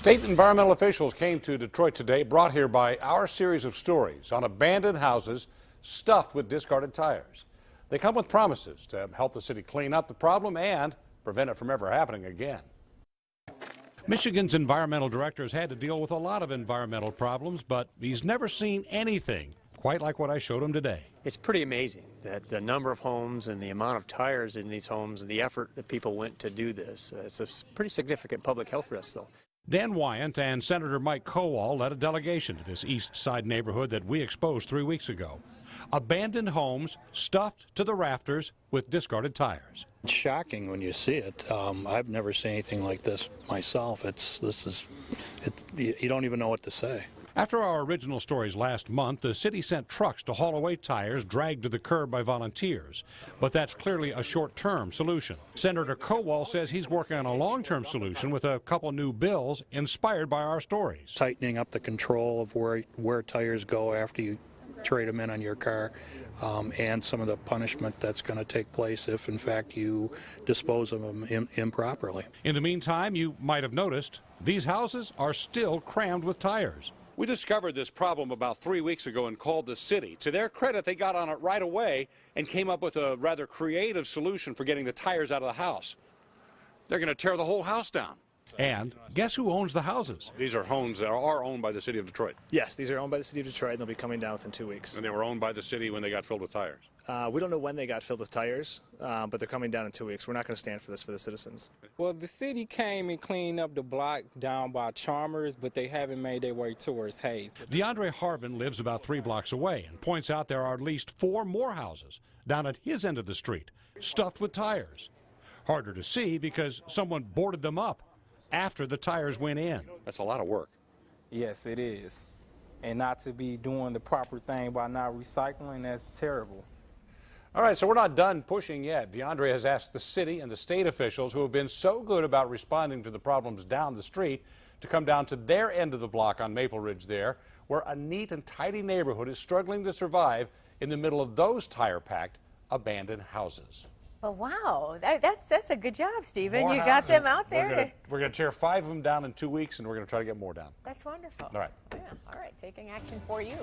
State environmental officials came to Detroit today, brought here by our series of stories on abandoned houses stuffed with discarded tires. They come with promises to help the city clean up the problem and prevent it from ever happening again. Michigan's environmental director has had to deal with a lot of environmental problems, but he's never seen anything quite like what I showed him today. It's pretty amazing that the number of homes and the amount of tires in these homes and the effort that people went to do this. It's a pretty significant public health risk, though. Dan Wyant and Senator Mike Kowal led a delegation to this East Side neighborhood that we exposed 3 weeks ago. Abandoned homes stuffed to the rafters with discarded tires. It's shocking when you see it. I've never seen anything like this myself. You don't even know what to say. After our original stories last month, the city sent trucks to haul away tires dragged to the curb by volunteers. But that's clearly a short-term solution. Senator Kowal says he's working on a long-term solution with a couple new bills inspired by our stories. Tightening up the control of where tires go after you trade them in on your car, and some of the punishment that's going to take place if, in fact, you dispose of them improperly. In the meantime, you might have noticed, these houses are still crammed with tires. We discovered this problem about 3 weeks ago and called the city. To their credit, they got on it right away and came up with a rather creative solution for getting the tires out of the house. They're going to tear the whole house down. And guess who owns the houses? These are homes that are owned by the city of Detroit. Yes, these are owned by the city of Detroit, and they'll be coming down within 2 weeks. And they were owned by the city when they got filled with tires. We don't know when they got filled with tires, but they're coming down in 2 weeks. We're not going to stand for this for the citizens. Well, the city came and cleaned up the block down by Chalmers, but they haven't made their way towards Hayes. DeAndre Harvin lives about 3 blocks away and points out there are at least 4 more houses down at his end of the street, stuffed with tires. Harder to see because someone boarded them up after the tires went in. That's a lot of work. Yes, it is. And not to be doing the proper thing by not recycling, that's terrible. All right, so we're not done pushing yet. DeAndre has asked the city and the state officials who have been so good about responding to the problems down the street to come down to their end of the block on Maple Ridge there, where a neat and tidy neighborhood is struggling to survive in the middle of those tire-packed abandoned houses. Well, wow, that's a good job, Stephen. You got them out there. We're going to tear 5 of them down in 2 weeks, and we're going to try to get more down. That's wonderful. All right. Yeah. All right, taking action for you.